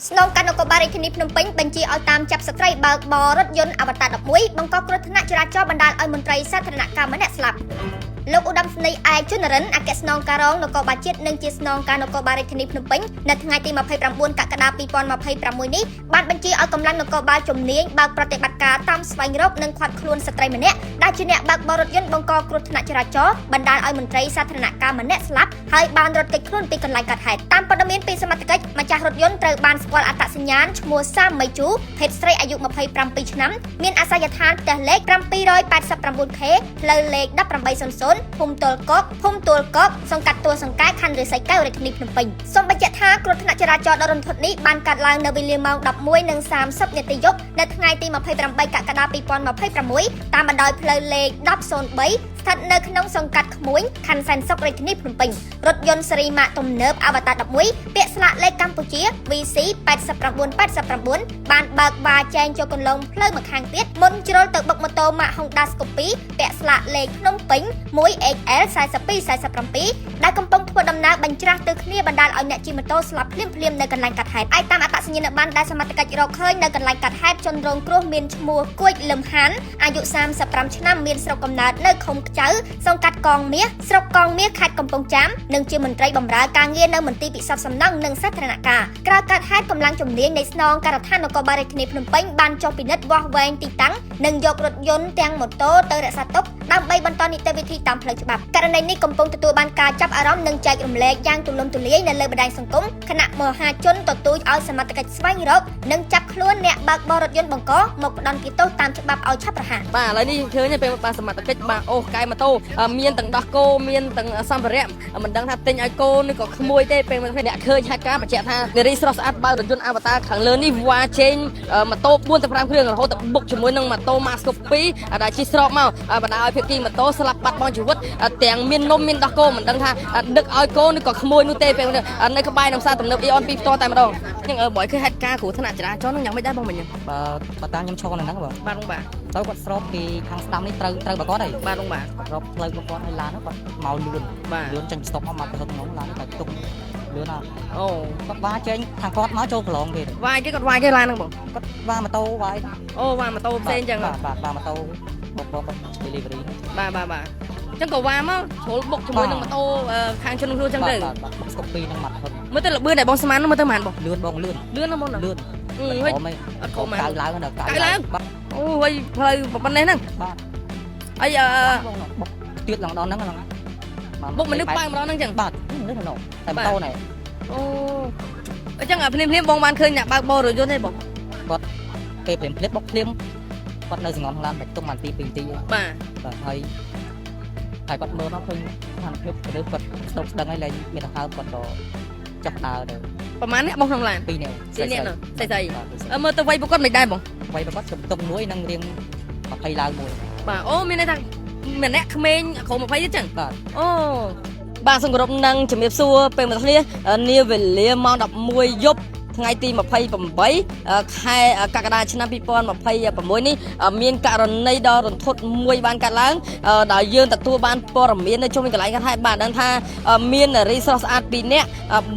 ស្នងការនគរបាលរាជធានីភ្នំពេញបញ្ជាឲ្យតាមចាប់ស្ត្រីបើកបររថយន្តអវតារ11បង្កគ្រោះថ្នាក់ចរាចរណ៍បណ្ដាលឲ្យមន្ត្រីសាធារណកម្មម្នាក់ស្លាប់លោកឧត្តមស្នេហ៍ឯកជនរិនអគ្គស្នងការរងនគរបាលជាតិនិងជាស្នងការនគរបាលរាជធានីភ្នំពេញនៅថ្ងៃទី29កក្កដា2026នេះបានបញ្ជាឲ្យកម្លាំងនគរបាលជំនាញបើកប្រតិបត្តិការតាមស្វែងរកនិងឃាត់ខ្លួនស្ត្រីម្នាក់ដែលជាអ្នកបើកបររថយន្តបង្កគ្រោះថ្នាក់ចរាចរណ៍បណ្ដាលឲ្យមន្ត្រីសាធារណកម្មម្នាក់ស្លាប់ហើយបានរត់គេចខ្លួនពីកន្លែងកើតហេតុតាមព័ត៌មានពីសមត្ថកិច្ចម្ចាស់រថយន្តត្រូវបានស្គាល់អត្តសញ្ញាណឈ្មោះសាមមីជូភេទស្រីអាយុ27ឆ្នាំមានអាសយដ្ឋានផ្ទះលេខ 789K ផ្លូវលេខ1800ភូមិទល់កកភូមិទល់កកសង្កាត់ទួលសង្កែខណ្ឌរិស័យកែវរាជធានីភ្នំពេញសូមបញ្ជាក់ថាគ្រោះថ្នាក់ចរាចរណ៍ដ៏រន្ធត់នេះបានកើតឡើងនៅវេលាម៉ោង 11:30 នាទីយប់នៅថ្ងៃទី28កក្កដា2026តាមបណ្ដោយផ្លូវលេខ1003ស្ថិតនៅក្នុងសង្កាត់ក្មួយខណ្ឌសែនសុខរាជធានីភ្នំពេញរថយន្តស៊េរីម៉ាកទំនើបអវតារ11ពាក់ស្លាកលេខកម្ពុជា VC 8989បានបើកវ៉ាចែងចូលកន្លងផ្លូវម្ខាងទៀតមុនជ្រុលទៅបុកម៉ូតូម៉ាក Honda Scoopy ពាក់ស្លាកលេខភ្នំពេញ 1XL 4247ដែលកំពុងធ្វើដំណើរបញ្ច្រាស់ទៅគ្នាបណ្ដាលឲ្យអ្នកជិះម៉ូតូស្លាប់ភ្លាមៗនៅកន្លែងកាត់ហេតុឯតាមអត្តសញ្ញាណប័ណ្ណដែលសមត្ថកិច្ចរកឃើញនៅកន្លែងកាត់ហេតុជនរងគ្រោះមានឈ្មោះគួចលឹមហានអាយុ35ឆ្នាំមានស្រុកកំណើតនៅឃុំខ្ចៅសង្កាត់កងមាសស្រុកកងមាសខេត្តកំពង់ចាមនិងជាមន្ត្រីបម្រើការងារនៅមន្ទីរពិសោធន៍សំណង់និងសាធារណការក្រៅកាត់ហេតុកម្លាំងជំនាញនៃស្នងការដ្ឋាននគរបាលរាជធានីភ្នំពេញបានចុះពិនិត្យវាស់វែងទីតាំងនិងយករថយន្តទាំងម៉ូតូទៅរក្សាទុកដើម្បីបន្តនីតិវិធីតាមផ្លូវច្បាប់ករណីនេះកំពុងទទួលបានការចាប់អារម្មណ៍និងចែករំលែកយ៉ាងទូលំទូលាយនៅលើបណ្ដាញសង្គមគណៈមហាជនទទូចឲ្យសមត្ថកិច្ចស្វែងរកនិងចាប់ខ្លួនអ្នកបើកបររថយន្តបង្កមកផ្ដន្ទាទោសតាមច្បាប់ឲ្យឆាប់រហ័សបាទឥឡូវនេះឃើញពេលបាទសមត្ថកិច្ចបាទអូកែម៉ូតូមានទាំងដោះគោមានទាំងសម្ភារៈមិនដឹងថាទិញឲ្យគោនេះក៏ក្មួយទេពេលអ្នកឃើញហេតុការណ៍បញ្ជាក់ថានារីស្រស់ស្អាតបើករថយន្តអវតារខាងលើនេះវ៉ាជេងម៉ូតូ4ទៅ5គ្រឿងរហូតដល់បុកជាមួយនឹងម៉ូតូ Mazda 2ដែលជិះស្រោបមកបណ្ដាលឲ្យភាគីម៉ូតូស្លាប់បាត់បង់ជីវិតទាំងមាននំមានដោះគោមិនដឹងថាដឹកឲ្យគោនេះក៏ក្មួយនោះទេពេលនៅក្បែរនឹងផ្សារទំនើប Eon 2ផ្ទាល់តែម្ដងអញ្ចឹងបើឃើញហេតុការណ៍គ្រោះថ្នាក់ចរាចរណ៍នឹងយ៉ាងម៉េចដែរបងមិញបើតាមខ្ញុំឈរនៅហ្នឹងបងបាទបាទទៅគាត់ស្រោបពីខាងស្ដាំនេះត្រូវបើគាត់ហើយបាទបាទស្រោបផ្លូវគាត់ឲ្យឡានគាត់មកលឿនលឿនចេញស្តុបមកទៅក្នុងឡាននេះតែទុកលឿនណាស់អូគាត់វ៉ាចេញខាងគាត់មកចូលប្រឡងគេវាយគេគាត់វាយគេឡានហ្នឹងបងគាត់វ៉ាម៉ូតូវាយអូវ៉ាម៉ូតូផ្សេងអញ្ចឹងបាទវ៉ាម៉ូតូបុកគាត់ delivery បាទអញ្ចឹងក៏វ៉ាមកជ្រុលបុកជាមួយនឹងម៉ូតូខាងជនខ្លួនអញ្ចឹងទៅបាទស្កូពីនឹងម៉ាត់ហត់មើលទៅលបឿនតែបងស្មានមើលទៅហ្មងបងលឿនបងលឿនណាបងលឿនហុយអត់ខំកៅឡើងដល់កៅឡើងអូហើយផ្លូវប៉ុណ្ណេះហ្នឹងបាទអីបុកទៀតឡើងដល់ហ្នឹងបុកមនុស្សបើកម្ដងហ្នឹងអញ្ចឹងបាទនេះទៅតែម៉ូតូនេះអូអញ្ចឹងភ្លាមបងបានឃើញអ្នកបើកបររថយន្តទេបងគាត់ពេលភ្លាមបុកភ្លាមគាត់នៅសង្ងំឡានបាច់ទុំបានទី2នាទីបាទហើយគាត់មើលមកឃើញស្ថានភាពឬគាត់ស្តុកស្ដឹងហើយលែងមានដង្ហើមគាត់ក៏ចុះដើរទៅប្រហែលនេះបងក្នុងឡាន2នាក់ស្រីមើលទៅវ័យប្រកបមិនដែរបងវ័យប្រកបជំទង់មួយនឹងរៀង20ឡើងមួយបាទអូមានន័យថាម្នាក់ក្មេងក្រោម20ទៀតចឹងបាទអូបាទសង្គ្រប់នឹងជំរាបសួរពេលមកគ្នានាវេលាម៉ោង11យប់ថ្ងៃទី28ខែកក្កដាឆ្នាំ2026នេះមានករណីដ៏រន្ធត់មួយបានកើតឡើងដែលយើងទទួលបានព័ត៌មាននៅជុំវិញកន្លែងកាត់ហេតុបានដឹងថាមាននារីស្រស់ស្អាត2នាក់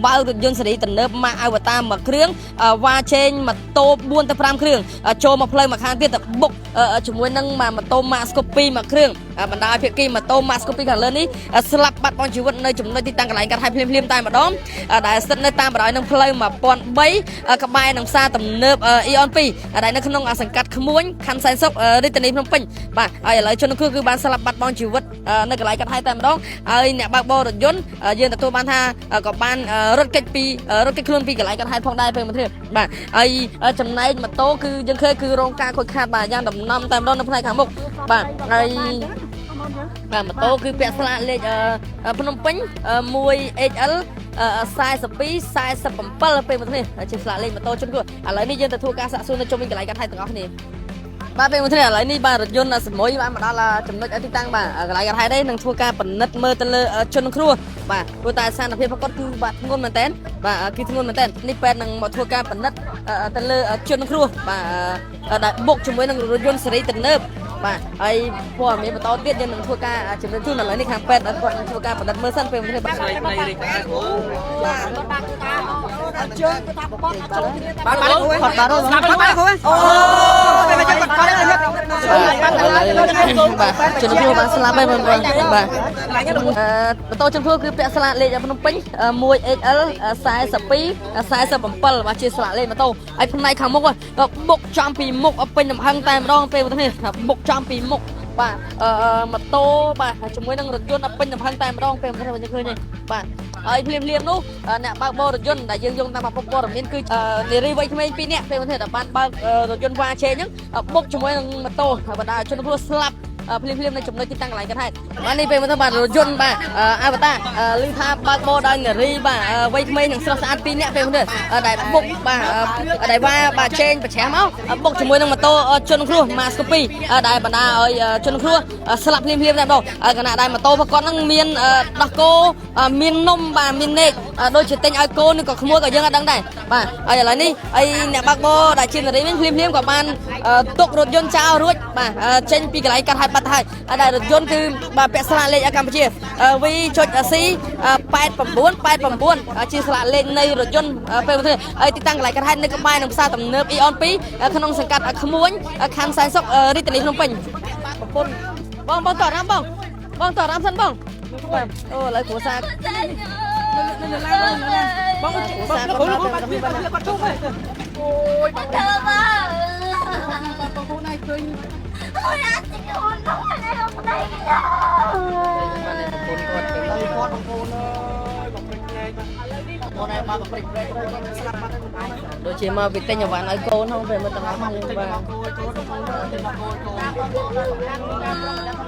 បើករថយន្តស៊េរីទំនើបម៉ាកអវតារមួយគ្រឿងវ៉ាជេងម៉ូតូ4ទៅ5គ្រឿងចូលមកផ្លូវមកខាងទៀតទៅបុកជាមួយនឹងម៉ូតូ Mazda 2មួយគ្រឿងបណ្ដាលភាគីម៉ូតូ Mazda 2ខាងលើនេះស្លាប់បាត់បង់ជីវិតនៅចំណុចទីតាំងកន្លែងកាត់ហេតុភ្លាមតែម្ដងដែលស្ថិតនៅតាមបណ្ដោយនឹងផ្លូវ1003ក្បែរនឹងផ្សារទំនើប Eon 2ដែលនៅក្នុងសង្កាត់ក្មួយខណ្ឌសែនសុខរាជធានីភ្នំពេញបាទហើយឥឡូវជនគ្រោះគឺបានស្លាប់បាត់បង់ជីវិតនៅកន្លែងកាត់ហេតុតែម្ដងហើយអ្នកបើកបររថយន្តយើងទទួលបានថាក៏បានរត់គេចខ្លួនពីកន្លែងកាត់ហេតុផងដែរពេលមកទៀតបាទហើយចំណែកម៉ូតូគឺយើងឃើញគឺរងការខូចខាតបាទយ៉ាងដំណំតែម្ដងនៅផ្នែកខាងមុខបាទហើយបាទម៉ូតូគឺពាក់ស្លាកលេខភ្នំពេញ 1XL 4247ពេលមកនេះជាស្លាកលេខម៉ូតូជនគ្រោះឥឡូវនេះយើងទៅធ្វើការសាកសួរនៅជុំវិញកន្លែងកាត់ហេតុទាំងអស់គ្នាបាទពេលមកនេះឥឡូវនេះបាទរថយន្តសមុយបានមកដល់ចំណុចទីតាំងបាទកន្លែងកាត់ហេតុនេះនឹងធ្វើការពិនិត្យមើលទៅលើជនគ្រោះបាទព្រោះតែស្ថានភាពប្រកបគឺបាទធ្ងន់មែនតើបាទគឺធ្ងន់មែនតើនេះពេទ្យនឹងមកធ្វើការពិនិត្យទៅលើជនគ្រោះបាទដែលបុកជាមួយនឹងរថយន្តស៊េរីទំនើប បាទហើយព័ត៌មានបន្តទៀតយើងនឹងធ្វើការជំរាបជូនឥឡូវនេះខាងពេទ្យគាត់នឹងធ្វើការបណ្ឌិតមើលសិនពេលនេះបាទជើងថាបបត់ចូលបាទគាត់បាទស្លាប់បាទគ្រូអូពេលចាំគាត់បាទជំនួសបានស្លាប់ហើយបងបាទបន្តជំនួសគឺពាក់ស្លាកលេខភ្នំពេញ 1XL 42 47បាទជាស្លាកលេខម៉ូតូហើយផ្នែកខាងមុខក៏បុកចំពីមុខពេញដំហឹងតែម្ដងពេលនេះបុកចំពីមុខបាទម៉ូតូបាទជាមួយនឹងរថយន្តពេញដំហឹងតែម្ដងពេលនេះយើងឃើញទេបាទហើយភ្លាមនោះអ្នកបើកបររថយន្តដែលយើងយកតាមព័ត៌មានគឺនារីវ័យក្មេង2នាក់ពេលនេះតែបានបើករថយន្តវ៉ាជេអញ្ចឹងបុកជាមួយនឹងម៉ូតូបណ្ដាជនរងស្លាប់ភ្លាមនៅចំណុចទីតាំងកន្លែងកើតហេតុបាទនេះពេលមកទៅបាទរថយន្តបាទអវតារឮថាបើកបរដោយនារីបាទវ័យក្មេងនិងស្រស់ស្អាត2នាក់ពេលនេះដែលបុកបាទដែលវ៉ាបាទជេងប្រឆាំងមកបុកជាមួយនឹងម៉ូតូជនគ្រោះម៉ាស្កូពីដែលបណ្ដាឲ្យជនគ្រោះស្លាប់ភ្លាមតែម្ដងខណៈដែលម៉ូតូរបស់គាត់ហ្នឹងមានដោះគោមាននំបាទមាននេកដូចជាទិញឲ្យកូនឬក៏ក្មួយក៏យើងអត់ដឹងដែរបាទហើយឥឡូវនេះហើយអ្នកបើកបរដែលជានារីវិញភ្លាមក៏បានទុករថយន្តចោលរួចបាទចេញពីកន្លែងកាត់ហេតុបាត់ហើយដែលរថយន្តគឺបាទពាក់ស្លាកលេខកម្ពុជា V.C 8989ជាស្លាកលេខនៃរថយន្តពេលនេះហើយទីតាំងកន្លែងកាត់ហេតុនៅក្បែរនឹងផ្សារទំនើប Eon 2ក្នុងសង្កាត់ក្មួយខណ្ឌសែនសុខរាជធានីភ្នំពេញប្រពន្ធបងតរ៉ាំបងតរ៉ាំសិនបងអូឥឡូវគ្រួសារបងគាត់ជុំហើយអូយបងធ្វើមកបងណាឃើញអូយអាទីអូននោះតែលោកណៃបងប្អូនអើយបងព្រិចភ្នែកឥឡូវនេះបងឯងមកព្រិចភ្នែកស្លាប់បាត់ហើយដូចជាមកពីទិញអវ៉ាន់ឲ្យកូនហ្នឹងពេលមើលទាំងអស់ហ្នឹង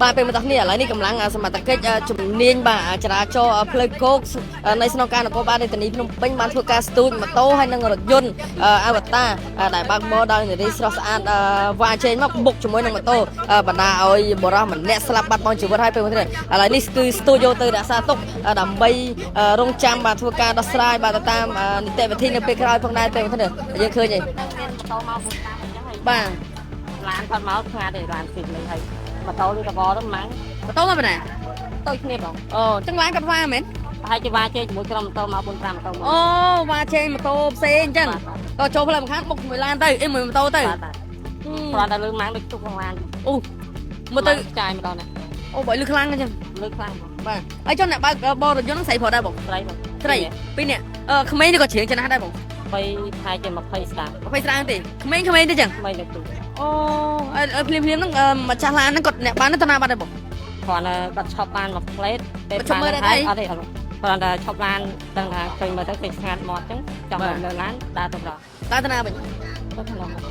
បាទពេលមកដល់នេះឥឡូវនេះកម្លាំងសមត្ថកិច្ចជំនាញបាទចរាចរណ៍ផ្លូវគោកនៅស្នងការនគរបាលរាជធានីភ្នំពេញបានធ្វើការស្ទូចម៉ូតូហើយនិងរថយន្តអវតារដែលបើកមកដោយនារីស្រស់ស្អាតវ៉ាចេញមកបុកជាមួយនឹងម៉ូតូបណ្ដាឲ្យបរិះម្នាក់ស្លាប់បាត់បង់ជីវិតហើយពេលនេះឥឡូវនេះគឺស្ទូចយកទៅរក្សាទុកដើម្បីរងចាំបាទធ្វើការដោះស្រាយបាទតាមនីតិវិធីនៅពេលក្រោយផងដែរពេលនេះយើងឃើញទេបាទឡានគាត់មកស្ងាត់ទេឡានស៊ីលេហើយម៉ូតូឬតបទៅម៉ាំងម៉ូតូមកពីណាទៅគ្នាបងអូអញ្ចឹងឡានគាត់វ៉ាមែនប្រហែលជាវ៉ាជេជាមួយក្រុមម៉ូតូមក4-5ម៉ូតូអូវ៉ាជេម៉ូតូផ្សេងអញ្ចឹងក៏ចូលផ្លូវម្ខាងបុកមួយឡានទៅអីមួយម៉ូតូទៅគាត់តែលើម៉ាំងដូចទុកក្នុងឡានអូមើលទៅចាយម្ដងណាអូបើលឺខ្លាំងអញ្ចឹងលឺខ្លាំងបាទហើយចុះអ្នកបើកបររថយន្តហ្នឹងស្រីប្រុសដែរបងស្រី2នាក់ក្មេងនេះក៏ច្រៀងចំណាស់ដែរបង3ខែជា20ស្ដាង20ស្ដាងទេក្មេងទេចឹងក្មេងទៅអូភ្លាមហ្នឹងម្ចាស់ឡានហ្នឹងគាត់អ្នកបានទៅណាបាត់ដែរបងគ្រាន់តែគាត់ឈប់បានមកផ្លេតពេលបានហើយអត់ទេគ្រាន់តែឈប់ឡានដឹងថាឃើញមើលទៅគេស្ងាត់មាត់ចឹងចង់លើឡានដើរទៅទៅណាវិញ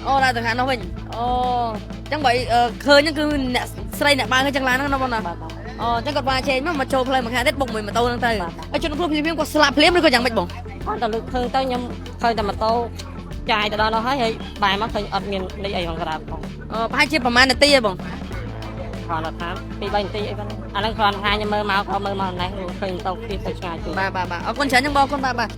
អូដើរទៅខាងនោះវិញអូចឹងបើឃើញហ្នឹងគឺអ្នកស្រីអ្នកបើកចឹងឡានហ្នឹងណាបងណាអូចឹងគាត់បានជេញមកចូលផ្លូវមួយខាងទៀតបុកមួយម៉ូតូហ្នឹងទៅហើយជនខ្លួនភ្លាមគាត់ស្លាប់ភ្លាមឬក៏យ៉ាងម៉េចបងគាត់ទៅលើកឃើញទៅខ្ញុំឃើញតែម៉ូតូចាយទៅដល់នោះហើយបែរមកឃើញអត់មានលេខអីក្នុងក្រាបបងប្រហែលជាប្រហែលនាទីហ៎បងគាត់ថា2-3នាទីអីបងអាហ្នឹងគ្រាន់ថាខ្ញុំមើលមកក៏មើលមកណេះឃើញម៉ូតូពីទៅឆ្ងាយទៅបាទអរគុណច្រើនចឹងបងអរគុណបាទ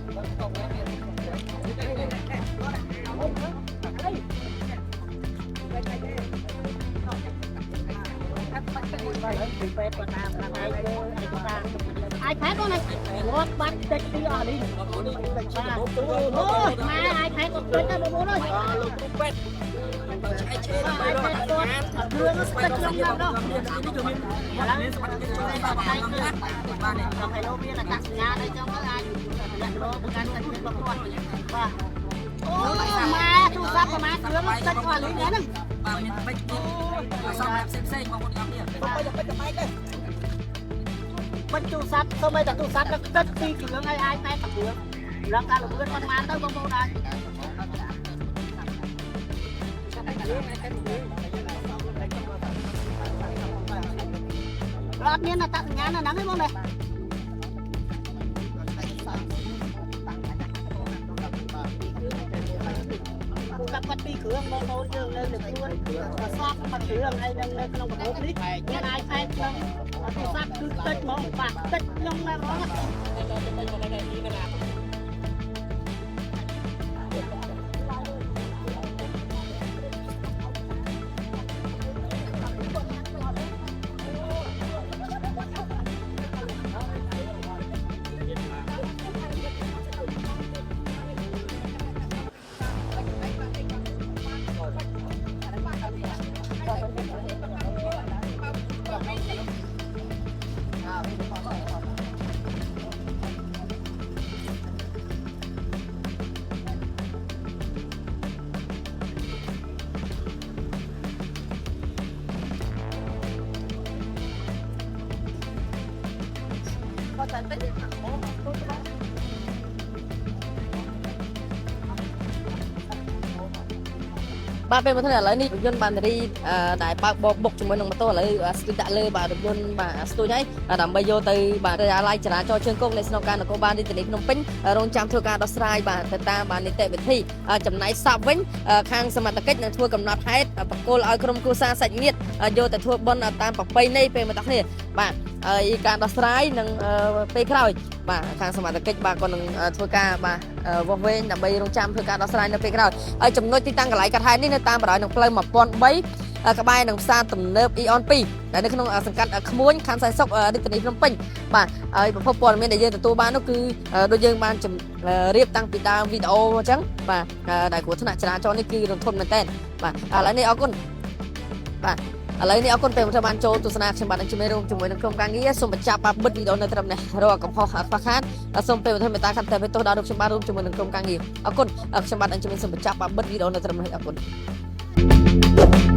ai phép con này một bắt tịch đi ở đi mà ai phép con tịch ra bố ơi đưa nó tịch trong nhau đâu phải đâu biết là tặng nhà đây trong các anh nhận đồ của anh tịch bằng con mà chú sắp của má đưa nó tịch qua lý nhé nè bên chú sắt tôi bây giờ chú sắt nó tất đi thì nó ngay ai tay tập được là cả là bên con man tới con vô đây lót miếng là tặng nhà nó nắng cái bông này các vật đi cửa mô tô đường lên được luôn shop mặt cửa này lên không có hộp đi cái ai tay tôi sắp cứ tích món bạc tích nhông ra món បាទពេលមកថ្ងៃឥឡូវនេះរថយន្តបានរីដែលបើកបោកបុកជាមួយនឹងម៉ូតូឥឡូវស្ទើរដាក់លើបាទរថយន្តបាទស្ទួយហើយដើម្បីយកទៅបាទរាជអាល័យចរាចរណ៍ជើងគោកនៃស្នងការនគរបាលរាជធានីភ្នំពេញរងចាំធ្វើការដោះស្រាយបាទទៅតាមបាទនីតិវិធីចំណែកសពវិញខាងសមត្ថកិច្ចនឹងធ្វើកំណត់ហេតុបកគលឲ្យក្រុមគ្រួសារសាច់ញាតិយកទៅធ្វើបុណ្យតាមប្រពៃណីពេលមកដល់គ្នាបាទហើយការដោះស្រាយនឹងពេលក្រោយបាទខាងសមត្ថកិច្ចបាទក៏នឹងធ្វើការបាទវាស់វែងដើម្បីរងចាំធ្វើការដោះស្រាយនៅពេលក្រោយហើយចំណុចទីតាំងកន្លែងកាត់ហេតុនេះនៅតាមបណ្ដោយនឹងផ្លូវ1003ក្បែរនឹងផ្សារទំនើប Eon 2ដែលនៅក្នុងសង្កាត់ក្មួយខណ្ឌសែនសុខរាជធានីភ្នំពេញបាទហើយប្រភពព័ត៌មានដែលយើងទទួលបាននោះគឺដូចយើងបានរៀបតាំងពីដើមវីដេអូអញ្ចឹងបាទដែលគ្រោះថ្នាក់ចរាចរណ៍នេះគឺរន្ធត់មែនតើបាទឥឡូវនេះអរគុណបាទឥឡូវនេះអរគុណពេលមកបានចូលទស្សនាខ្ញុំបាទនឹងជាមួយនឹងក្រុមការងារសូមបញ្ចប់បិទវីដេអូនៅត្រឹមនេះរកកំហុសខ្វះខាតសូមពេលមកមេត្តាខន្តីមេទោសដល់ខ្ញុំបាទរួមជាមួយនឹងក្រុមការងារអរគុណខ្ញុំបាទនឹងជាមួយសូមបញ្ចប់បិទវីដេអូនៅត្រឹមនេះអរគុណ